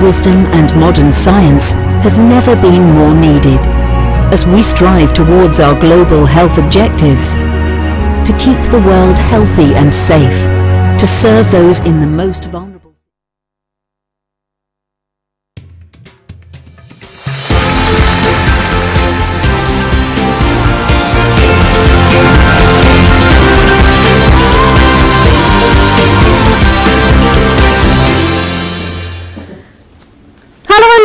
wisdom and modern science has never been more needed as we strive towards our global health objectives to keep the world healthy and safe, to serve those in the most vulnerable.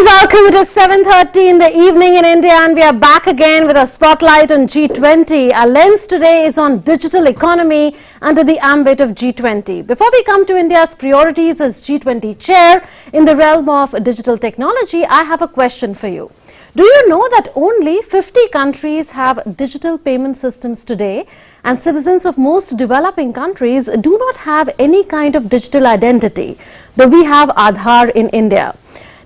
Welcome, it is 7:30 in the evening in India and we are back again with a spotlight on G20. Our lens today is on digital economy under the ambit of G20. Before we come to India's priorities as G20 chair in the realm of digital technology, I have a question for you. Do you know that only 50 countries have digital payment systems today, and citizens of most developing countries do not have any kind of digital identity, though we have Aadhaar in India.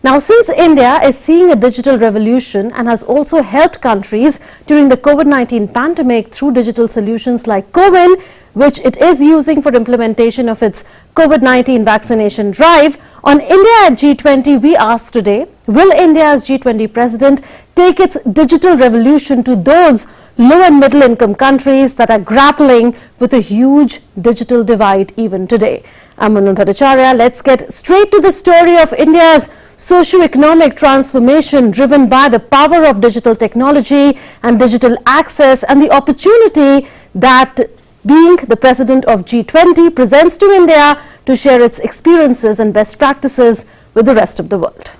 Now, since India is seeing a digital revolution and has also helped countries during the COVID-19 pandemic through digital solutions like COWIN, which it is using for implementation of its COVID-19 vaccination drive, on India at G20, we ask today, will India's G20 president take its digital revolution to those low and middle income countries that are grappling with a huge digital divide even today? I'm Manu Bhattacharya. Let's get straight to the story of India's socio-economic transformation driven by the power of digital technology and digital access, and the opportunity that being the president of G20 presents to India to share its experiences and best practices with the rest of the world.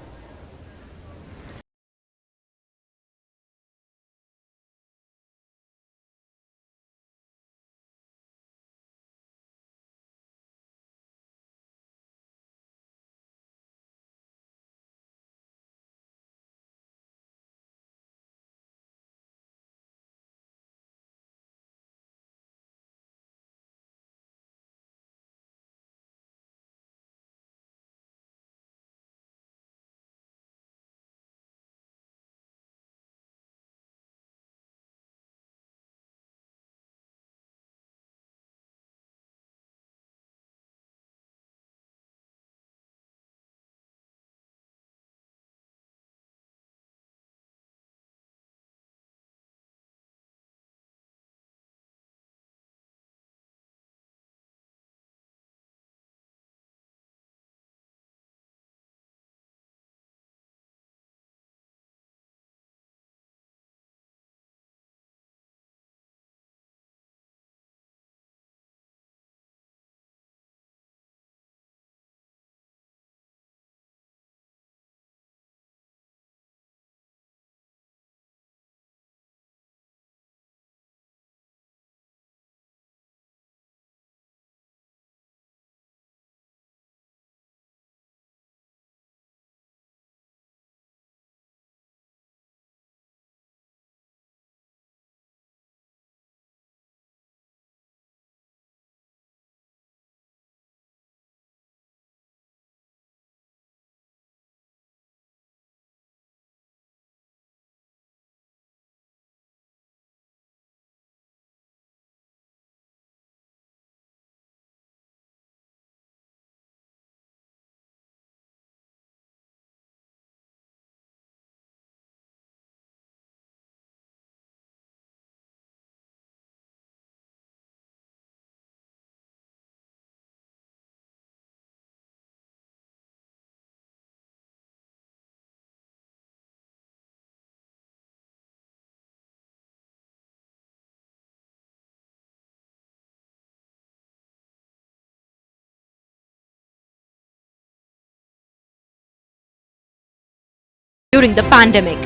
During the pandemic,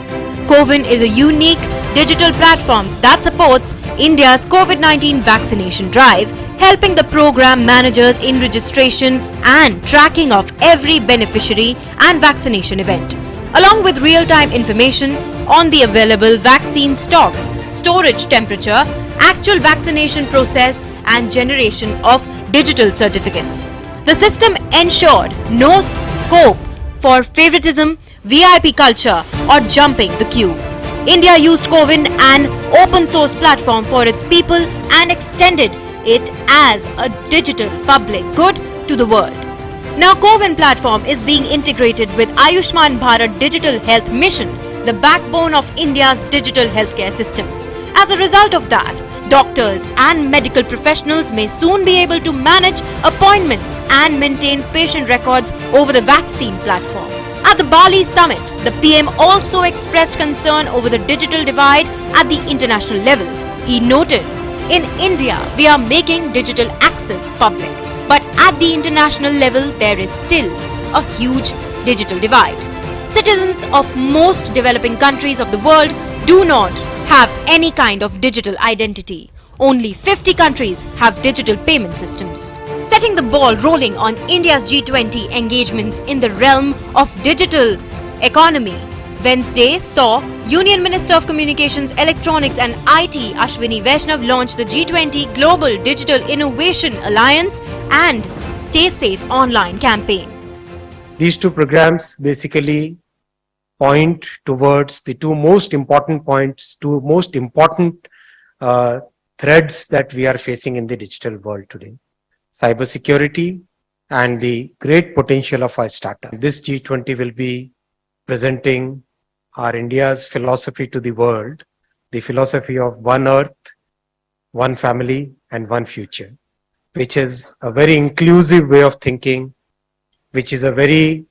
COWIN is a unique digital platform that supports India's COVID-19 vaccination drive, helping the program managers in registration and tracking of every beneficiary and vaccination event, along with real-time information on the available vaccine stocks, storage temperature, actual vaccination process and generation of digital certificates. The system ensured no scope for favoritism, VIP culture or jumping the queue. India used COWIN, an open source platform, for its people and extended it as a digital public good to the world. Now COWIN platform is being integrated with Ayushman Bharat Digital Health Mission, the backbone of India's digital healthcare system. As a result of that, doctors and medical professionals may soon be able to manage appointments and maintain patient records over the vaccine platform. At the Bali summit, the PM also expressed concern over the digital divide at the international level. He noted, "In India, we are making digital access public, but at the international level, there is still a huge digital divide. Citizens of most developing countries of the world do not have any kind of digital identity. Only 50 countries have digital payment systems." Setting the ball rolling on India's G20 engagements in the realm of digital economy, Wednesday saw Union Minister of Communications, Electronics and IT Ashwini Vaishnav launch the G20 Global Digital Innovation Alliance and Stay Safe Online campaign. These two programs basically point towards the two most important threads that we are facing in the digital world today: cybersecurity and the great potential of our startup. This G20 will be presenting our India's philosophy to the world, the philosophy of one earth, one family and one future, which is a very inclusive way of thinking, which is a very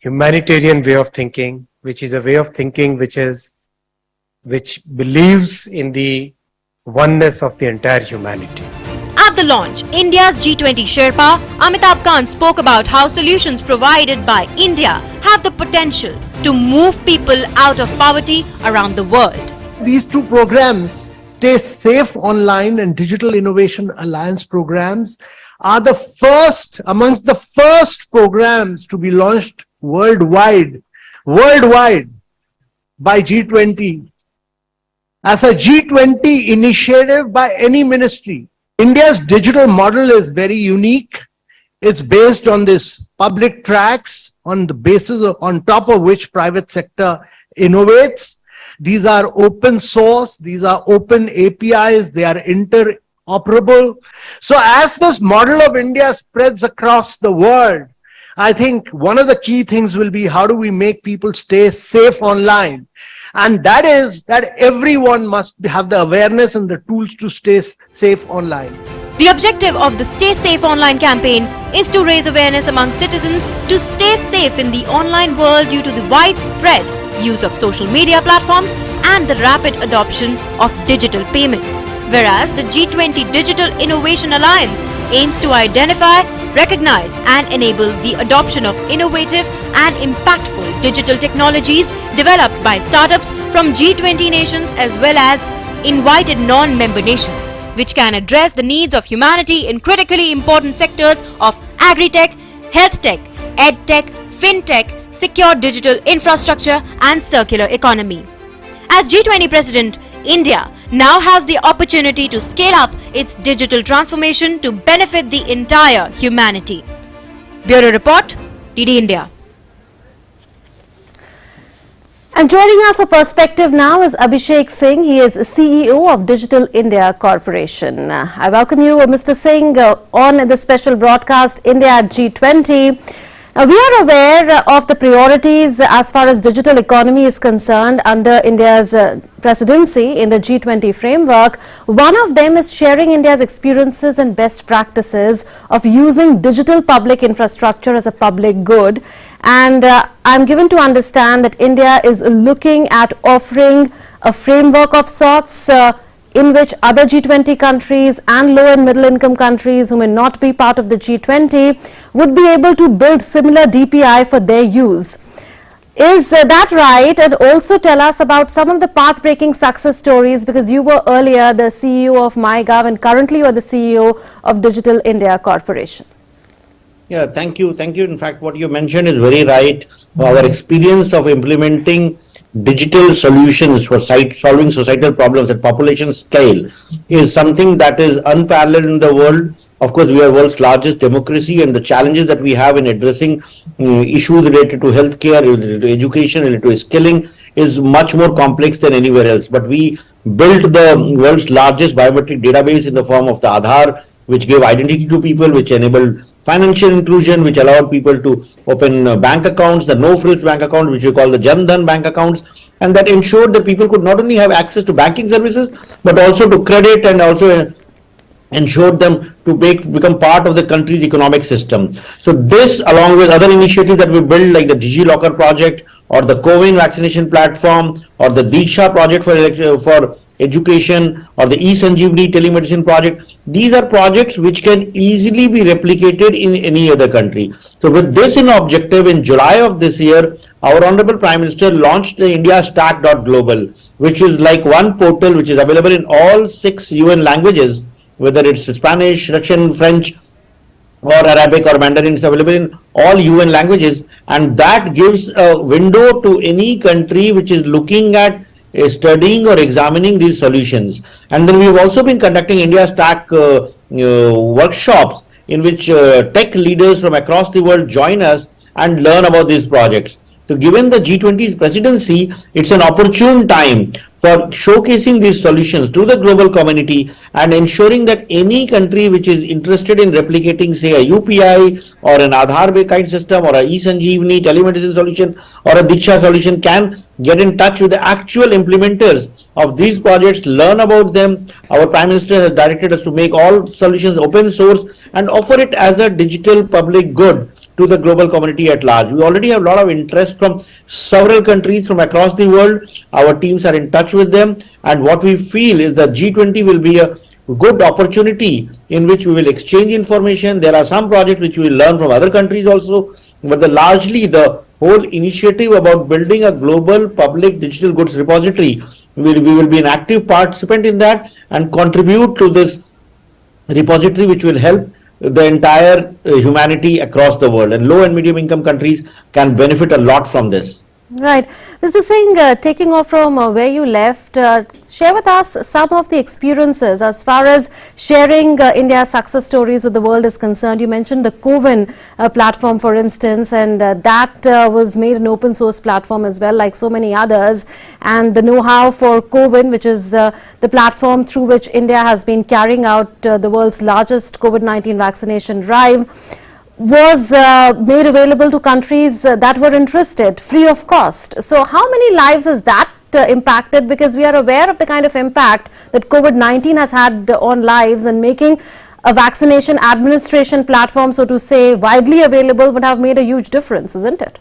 humanitarian way of thinking, which is a way of thinking which believes in the oneness of the entire humanity. At the launch, India's G20 Sherpa, Amitabh Kant spoke about how solutions provided by India have the potential to move people out of poverty around the world. These two programs, Stay Safe Online and Digital Innovation Alliance programs, are the first amongst the first programs to be launched worldwide by G20 as a G20 initiative by any ministry. India's digital model is very unique. It's based on this public tracks on top of which private sector innovates. These are open source, these are open APIs, they are interoperable. So as this model of India spreads across the world, I think one of the key things will be how do we make people stay safe online? And that is that everyone must have the awareness and the tools to stay safe online. The objective of the Stay Safe Online campaign is to raise awareness among citizens to stay safe in the online world due to the widespread use of social media platforms and the rapid adoption of digital payments. Whereas the G20 Digital Innovation Alliance aims to identify, recognize and enable the adoption of innovative and impactful digital technologies developed by startups from G20 nations as well as invited non-member nations, which can address the needs of humanity in critically important sectors of agri-tech, health tech, ed tech, fintech, secure digital infrastructure and circular economy. As G20 President, India now has the opportunity to scale up its digital transformation to benefit the entire humanity. Bureau Report, DD India. And joining us for Perspective now is Abhishek Singh. He is CEO of Digital India Corporation. I welcome you, Mr. Singh, on the special broadcast India at G20. We are aware of the priorities as far as digital economy is concerned under India's presidency in the G20 framework. One of them is sharing India's experiences and best practices of using digital public infrastructure as a public good. And I'm given to understand that India is looking at offering a framework of sorts in which other G20 countries and low and middle income countries who may not be part of the G20 would be able to build similar DPI for their use. Is that right? And also tell us about some of the path-breaking success stories, because you were earlier the CEO of MyGov and currently you are the CEO of Digital India Corporation. Yeah, thank you. Thank you. In fact, what you mentioned is very right. Our experience of implementing digital solutions for solving societal problems at population scale is something that is unparalleled in the world. Of course, we are the world's largest democracy, and the challenges that we have in addressing issues related to healthcare, related to education, related to skilling is much more complex than anywhere else. But we built the world's largest biometric database in the form of the Aadhaar, which gave identity to people, which enabled financial inclusion, which allowed people to open bank accounts, the no-frills bank account, which we call the Jan Dhan bank accounts, and that ensured that people could not only have access to banking services, but also to credit, and also ensured them to become part of the country's economic system. So this, along with other initiatives that we built, like the DigiLocker project, or the COWIN vaccination platform, or the Diksha project for education, or the eSanjeevani telemedicine project, these are projects which can easily be replicated in any other country. So with this in objective, in July of this year, our Honorable Prime Minister launched the India Stack.global, which is like one portal which is available in all 6 UN languages, whether it's Spanish, Russian, French, or Arabic or Mandarin. Is available in all UN languages, and that gives a window to any country which is looking at studying or examining these solutions. And then we've also been conducting India Stack workshops, in which tech leaders from across the world join us and learn about these projects. So given the G20's presidency, it's an opportune time for showcasing these solutions to the global community and ensuring that any country which is interested in replicating, say, a UPI or an Aadhaar kind system, or a eSanjeevani telemedicine solution, or a Diksha solution, can get in touch with the actual implementers of these projects, learn about them. Our Prime Minister has directed us to make all solutions open source and offer it as a digital public good to the global community at large. We already have a lot of interest from several countries from across the world. Our teams are in touch with them, and what we feel is that G20 will be a good opportunity in which we will exchange information. There are some projects which we will learn from other countries also, but largely the whole initiative about building a global public digital goods repository, we will be an active participant in that and contribute to this repository, which will help the entire humanity across the world, and low and medium income countries can benefit a lot from this. Right. Mr. Singh, taking off from where you left, share with us some of the experiences as far as sharing India's success stories with the world is concerned. You mentioned the COWIN platform, for instance, and that was made an open source platform as well, like so many others. And the know-how for COWIN, which is the platform through which India has been carrying out the world's largest COVID-19 vaccination drive, was made available to countries that were interested, free of cost. So how many lives has that impacted? Because we are aware of the kind of impact that COVID-19 has had on lives, and making a vaccination administration platform, so to say, widely available would have made a huge difference, isn't it?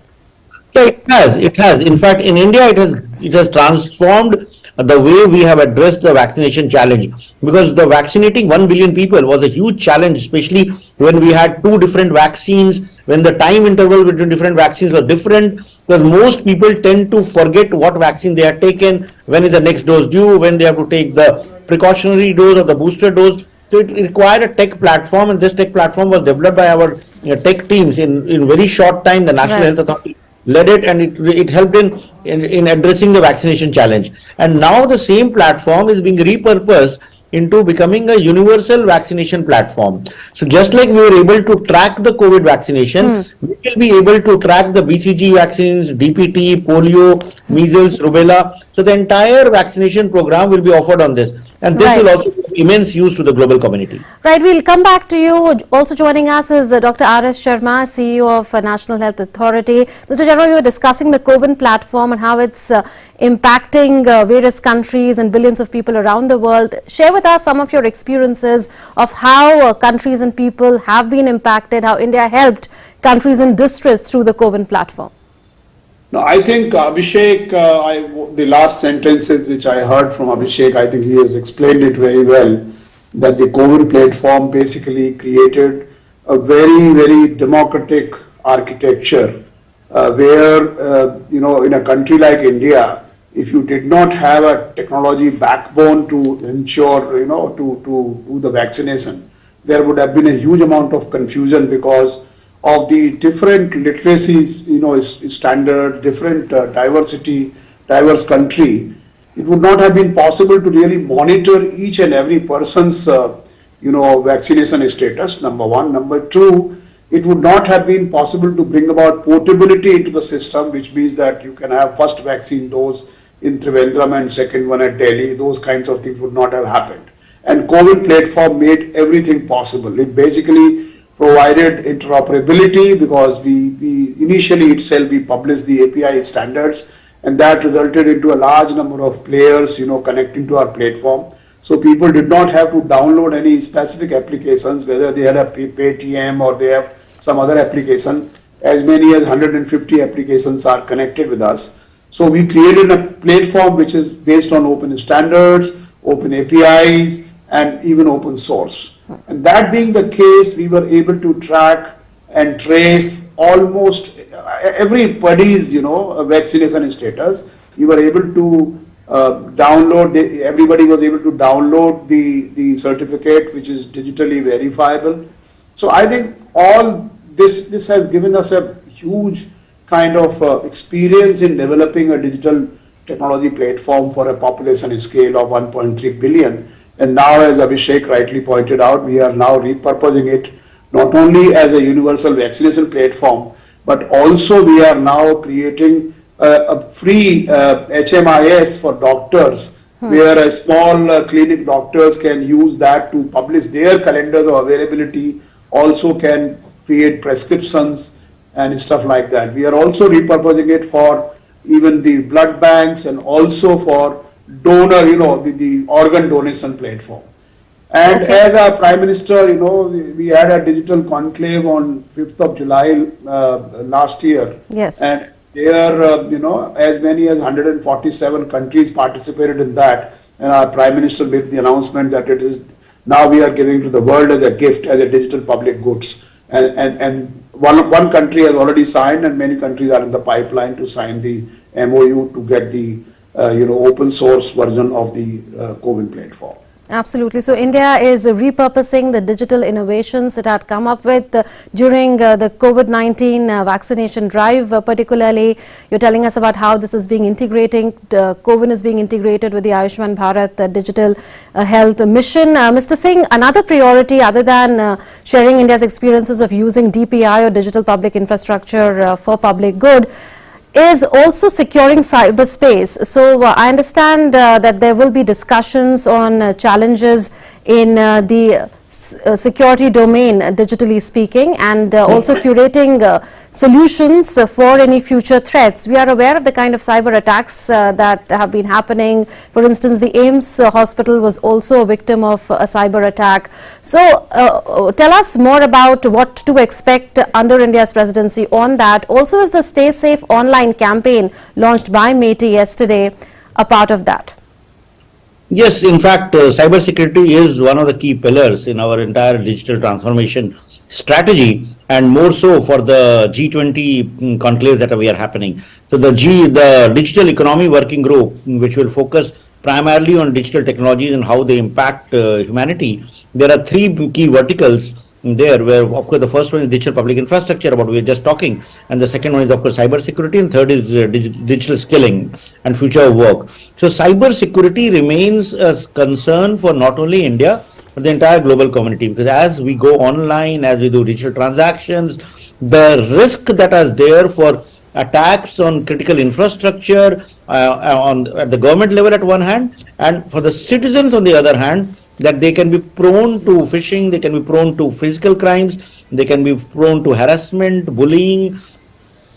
Yeah, it has. It has. In fact, in India, it has transformed the way we have addressed the vaccination challenge, because the vaccinating 1 billion people was a huge challenge, especially when we had 2 different vaccines, when the time interval between different vaccines was different, because most people tend to forget what vaccine they had taken, when is the next dose due, when they have to take the precautionary dose or the booster dose. So it required a tech platform, and this tech platform was developed by our tech teams in very short time. The National Health Authority led it, and it helped in addressing the vaccination challenge. And now the same platform is being repurposed into becoming a universal vaccination platform. So just like we were able to track the COVID vaccination, we will be able to track the BCG vaccines, DPT, polio, measles, rubella. So the entire vaccination program will be offered on this. And this will also give immense use to the global community. Right, we'll come back to you. Also joining us is Dr. R.S. Sharma, CEO of National Health Authority. Mr. Sharma, we were discussing the COWIN platform and how it's impacting various countries and billions of people around the world. Share with us some of your experiences of how countries and people have been impacted, how India helped countries in distress through the COWIN platform. No, I think Abhishek, the last sentences which I heard from Abhishek, I think he has explained it very well, that the COWIN platform basically created a very, very democratic architecture where, in a country like India, if you did not have a technology backbone to ensure, to do the vaccination, there would have been a huge amount of confusion because of the different literacies, standard, different diversity, diverse country. It would not have been possible to really monitor each and every person's, vaccination status, number one. Number two, it would not have been possible to bring about portability into the system, which means that you can have first vaccine dose in Trivandrum and second one at Delhi. Those kinds of things would not have happened. And COWIN platform made everything possible. It basically provided interoperability because we initially itself we published the API standards, and that resulted into a large number of players, connecting to our platform. So people did not have to download any specific applications, whether they had a Paytm or they have some other application. As many as 150 applications are connected with us. So we created a platform which is based on open standards, open APIs, and even open source. And that being the case, we were able to track and trace almost everybody's, vaccination status. We were able to download, everybody was able to download the certificate, which is digitally verifiable. So I think all this has given us a huge kind of experience in developing a digital technology platform for a population scale of 1.3 billion. And now, as Abhishek rightly pointed out, we are now repurposing it not only as a universal vaccination platform, but also we are now creating a free HMIS for doctors, where a small clinic doctors can use that to publish their calendars of availability, also can create prescriptions and stuff like that. We are also repurposing it for even the blood banks and also for donor, the organ donation platform. And as our Prime Minister, we had a digital conclave on 5th of July last year. Yes. And there, as many as 147 countries participated in that. And our Prime Minister made the announcement that it is now we are giving to the world as a gift, as a digital public goods. And one country has already signed, and many countries are in the pipeline to sign the MOU to get the open source version of the COWIN platform. Absolutely. So India is repurposing the digital innovations it had come up with during the COVID-19 vaccination drive. Particularly, you're telling us about how this is being integrated, COWIN is being integrated with the Ayushman Bharat digital health mission. Mr. Singh, another priority other than sharing India's experiences of using DPI or digital public infrastructure for public good is also securing cyberspace. So I understand that there will be discussions on challenges in the security domain, digitally speaking, and also curating solutions for any future threats. We are aware of the kind of cyber attacks that have been happening. For instance, the AIIMS hospital was also a victim of a cyber attack. So tell us more about what to expect under India's presidency on that. Also, is the Stay Safe online campaign launched by MeitY yesterday a part of that? Yes, in fact, cybersecurity is one of the key pillars in our entire digital transformation strategy, and more so for the G20 conclave that we are happening. So the Digital Economy Working Group, which will focus primarily on digital technologies and how they impact humanity, there are three key verticals there, where of course the first one is digital public infrastructure, about we are just talking, and the second one is of course cyber security, and third is digital skilling and future of work. So cyber security remains a concern for not only India but the entire global community, because as we go online, as we do digital transactions, the risk that is there for attacks on critical infrastructure at the government level at one hand, and for the citizens on the other hand, that they can be prone to phishing, they can be prone to physical crimes, they can be prone to harassment, bullying,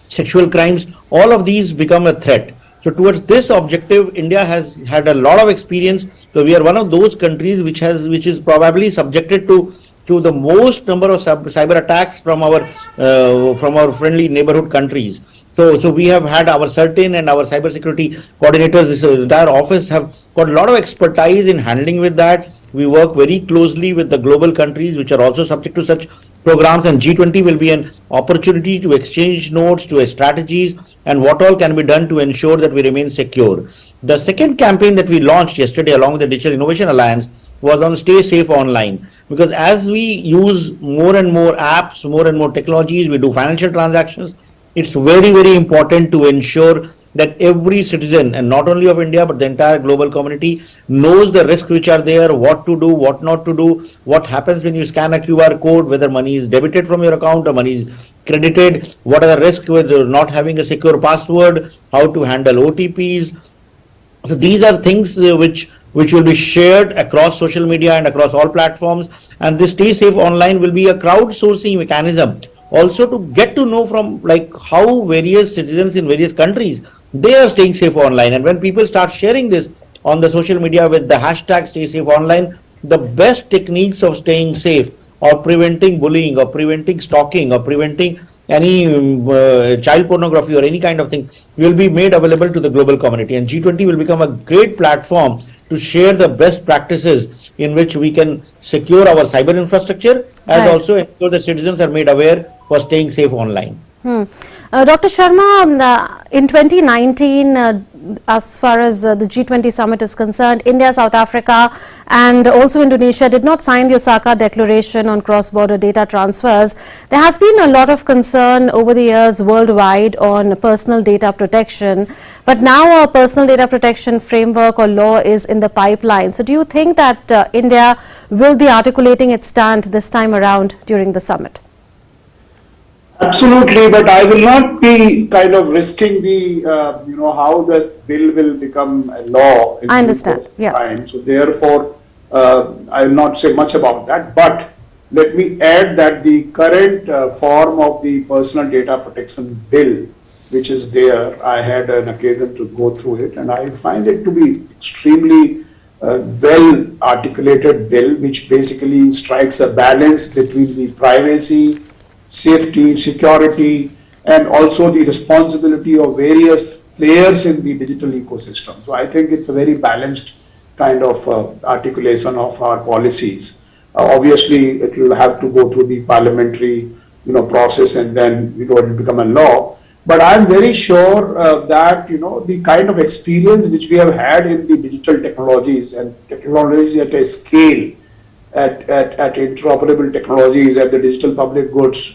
sexual crimes. All of these become a threat. So towards this objective, India has had a lot of experience. So we are one of those countries which is probably subjected to the most number of cyber attacks from our friendly neighborhood countries. So we have had our CERTIN and our cybersecurity coordinators. This entire office have got a lot of expertise in handling with that. We work very closely with the global countries which are also subject to such programs, and G20 will be an opportunity to exchange notes, to strategies, and what all can be done to ensure that we remain secure. The second campaign that we launched yesterday along with the Digital Innovation Alliance was on Stay Safe Online, because as we use more and more apps, more and more technologies, we do financial transactions, it's very, very important to ensure that every citizen, and not only of India but the entire global community, knows the risks which are there, what to do, what not to do, what happens when you scan a QR code, whether money is debited from your account or money is credited, what are the risks with not having a secure password, how to handle OTPs. So these are things which which will be shared across social media and across all platforms. And this Stay Safe Online will be a crowdsourcing mechanism also to get to know from like how various citizens in various countries, they are staying safe online. And when people start sharing this on the social media with the hashtag Stay Safe Online, the best techniques of staying safe or preventing bullying or preventing stalking or preventing any child pornography or any kind of thing will be made available to the global community. And G20 will become a great platform to share the best practices in which we can secure our cyber infrastructure, as Right. also ensure the citizens are made aware for staying safe online. Dr. Sharma, in 2019, as far as the G20 summit is concerned, India, South Africa and also Indonesia did not sign the Osaka Declaration on cross-border data transfers. There has been a lot of concern over the years worldwide on personal data protection, but now a personal data protection framework or law is in the pipeline. So do you think that India will be articulating its stand this time around during the summit? Absolutely, but I will not be kind of risking the, how the bill will become a law. I understand, yeah. Time. So therefore, I will not say much about that, but let me add that the current form of the personal data protection bill, which is there, I had an occasion to go through it, and I find it to be extremely well articulated bill, which basically strikes a balance between the privacy, safety, security, and also the responsibility of various players in the digital ecosystem. So I think it's a very balanced kind of articulation of our policies. Obviously, it will have to go through the parliamentary, process, and then it will become a law. But I'm very sure that the kind of experience which we have had in the digital technologies and technologies at a scale, at interoperable technologies, at the digital public goods,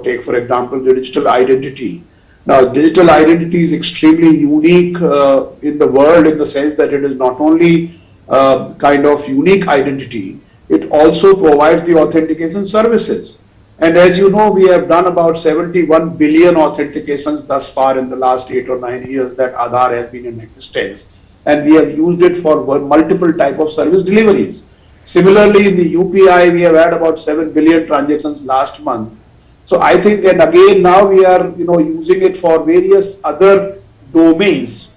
take for example the digital identity. Now, digital identity is extremely unique in the world, in the sense that it is not only kind of unique identity, it also provides the authentication services. And as you know, we have done about 71 billion authentications thus far in the last 8 or 9 years that Aadhaar has been in existence. And we have used it for multiple type of service deliveries. Similarly, in the UPI, we have had about 7 billion transactions last month. So I think, and again, now we are, using it for various other domains,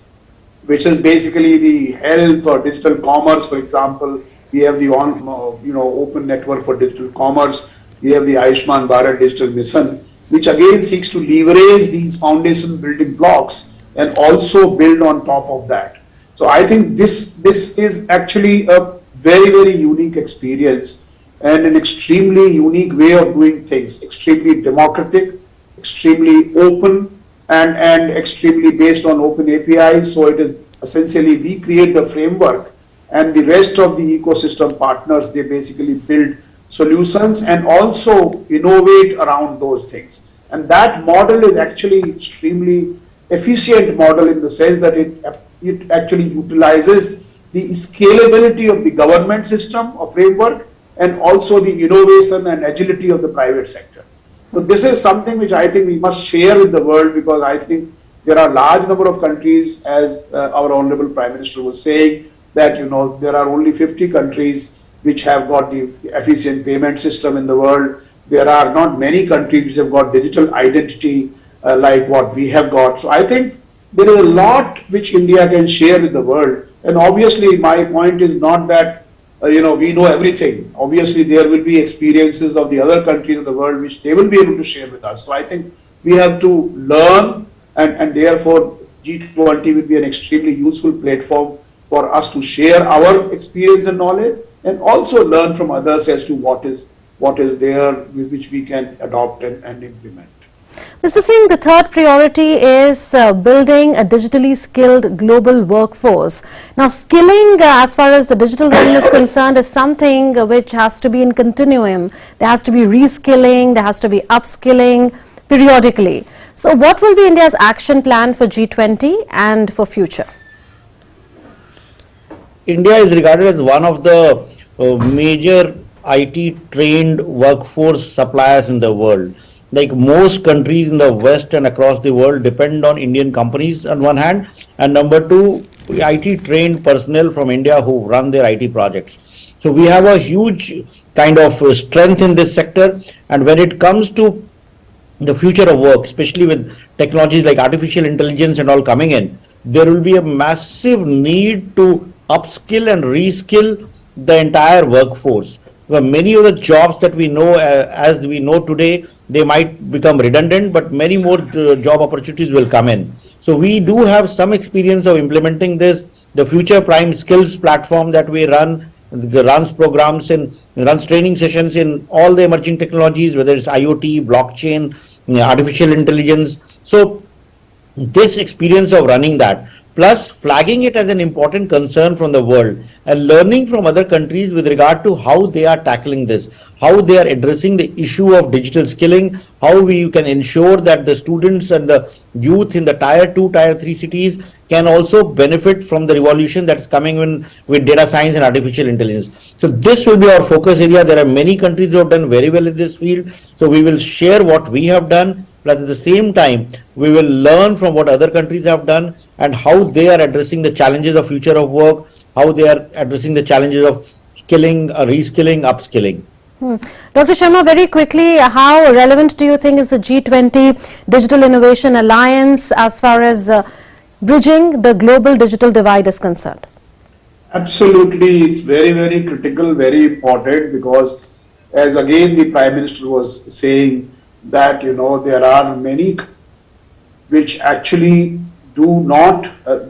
which is basically the health or digital commerce. For example, we have the open network for digital commerce. We have the Ayushman Bharat Digital Mission, which again seeks to leverage these foundation building blocks and also build on top of that. So I think this is actually a very, very unique experience and an extremely unique way of doing things, extremely democratic, extremely open, and extremely based on open APIs. So it is essentially we create the framework and the rest of the ecosystem partners, they basically build solutions and also innovate around those things. And that model is actually extremely efficient model in the sense that it actually utilizes the scalability of the government system or framework and also the innovation and agility of the private sector. So this is something which I think we must share with the world, because I think there are a large number of countries, as our Honorable Prime Minister was saying, that there are only 50 countries which have got the efficient payment system in the world. There are not many countries which have got digital identity like what we have got. So I think there is a lot which India can share with the world. And obviously my point is not that we know everything. Obviously there will be experiences of the other countries of the world which they will be able to share with us. So I think we have to learn, and therefore G20 will be an extremely useful platform for us to share our experience and knowledge, and also learn from others as to what is there which we can adopt and implement. Mr. Singh, the third priority is building a digitally skilled global workforce. Now, skilling as far as the digital realm is concerned is something which has to be in continuum. There has to be reskilling, there has to be upskilling periodically. So what will be India's action plan for G20 and for future? India is regarded as one of the major IT trained workforce suppliers in the world. Like most countries in the West and across the world depend on Indian companies on one hand, and number two, IT trained personnel from India who run their IT projects. So we have a huge kind of strength in this sector. And when it comes to the future of work, especially with technologies like artificial intelligence and all coming in, there will be a massive need to upskill and reskill the entire workforce. Well, many of the jobs that we know, as we know today, they might become redundant, but many more job opportunities will come in. So we do have some experience of implementing this. The Future Prime Skills platform that we runs programs and runs training sessions in all the emerging technologies, whether it's IoT, blockchain, artificial intelligence. So this experience of running that, plus flagging it as an important concern from the world and learning from other countries with regard to how they are tackling this, how they are addressing the issue of digital skilling, how we can ensure that the students and the youth in the tier 2, tier 3 cities can also benefit from the revolution that's coming in with data science and artificial intelligence. So this will be our focus area. There are many countries who have done very well in this field. So we will share what we have done. Plus, at the same time, we will learn from what other countries have done and how they are addressing the challenges of future of work, how they are addressing the challenges of skilling, reskilling, upskilling. Dr. Sharma, very quickly, how relevant do you think is the G20 Digital Innovation Alliance as far as bridging the global digital divide is concerned? Absolutely, it's very, very critical, very important, because as again the Prime Minister was saying, that there are many which actually do not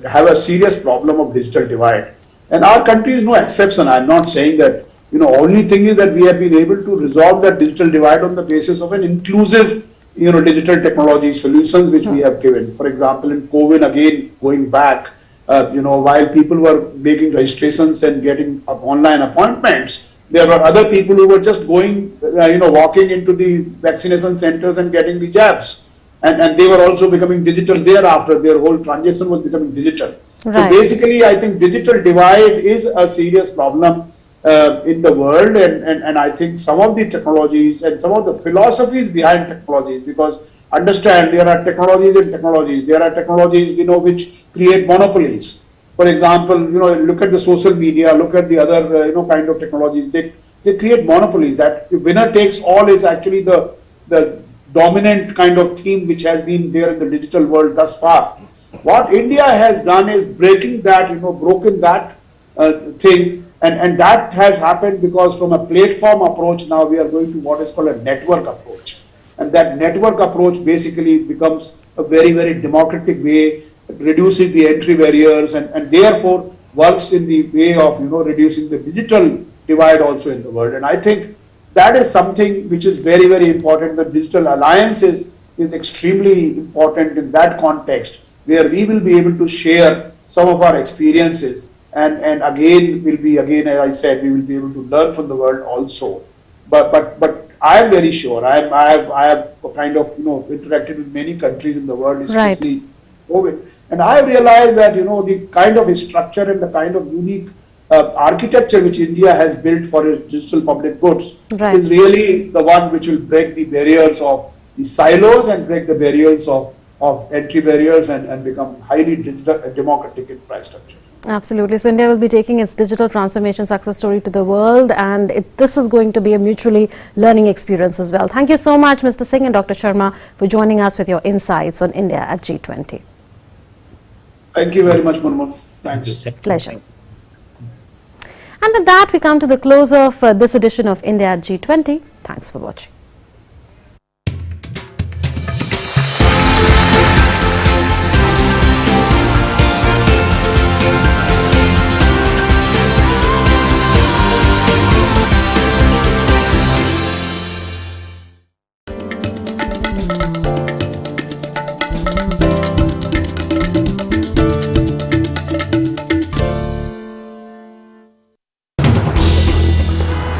have a serious problem of digital divide, and our country is no exception. I'm not saying that, only thing is that we have been able to resolve that digital divide on the basis of an inclusive digital technology solutions which we have given. For example, in COWIN, again going back, while people were making registrations and getting online appointments, there were other people who were just going, walking into the vaccination centers and getting the jabs. And they were also becoming digital thereafter. Their whole transaction was becoming digital. Right. So basically, I think digital divide is a serious problem in the world. And I think some of the technologies and some of the philosophies behind technologies, because understand there are technologies and technologies. There are technologies, which create monopolies. For example, look at the social media, look at the other, kind of technologies. They create monopolies. That winner takes all is actually the dominant kind of theme which has been there in the digital world thus far. What India has done is breaking that, broken that thing, and that has happened because from a platform approach now we are going to what is called a network approach, and that network approach basically becomes a very, very democratic way, reducing the entry barriers, and therefore works in the way of reducing the digital divide also in the world. And I think that is something which is very, very important. The digital alliance is extremely important in that context, where we will be able to share some of our experiences, and again will be, again as I said, we will be able to learn from the world also. But I am very sure, I have kind of interacted with many countries in the world, especially COVID. And I realized that, the kind of structure and the kind of unique architecture which India has built for its digital public goods is really the one which will break the barriers of the silos and break the barriers of entry barriers and become highly democratic infrastructure. Absolutely. So India will be taking its digital transformation success story to the world, and this is going to be a mutually learning experience as well. Thank you so much, Mr. Singh and Dr. Sharma, for joining us with your insights on India at G20. Thank you very much, Murmur. Thanks. Pleasure. And with that, we come to the close of this edition of India at G20. Thanks for watching.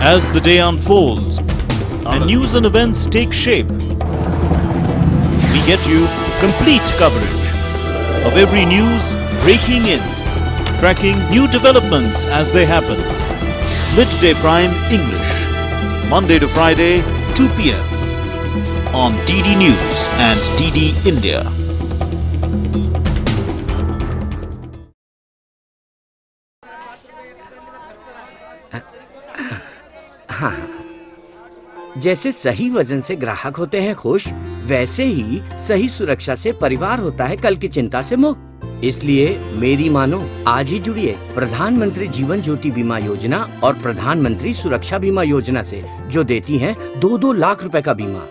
As the day unfolds and news and events take shape, we get you complete coverage of every news breaking in, tracking new developments as they happen. Midday Prime English, Monday to Friday, 2 p.m. on DD News and DD India. जैसे सही वजन से ग्राहक होते हैं खुश, वैसे ही सही सुरक्षा से परिवार होता है कल की चिंता से मुक्त। इसलिए मेरी मानो, आज ही जुड़िए प्रधानमंत्री जीवन ज्योति बीमा योजना और प्रधानमंत्री सुरक्षा बीमा योजना से, जो देती हैं 2-2 लाख रुपए का बीमा।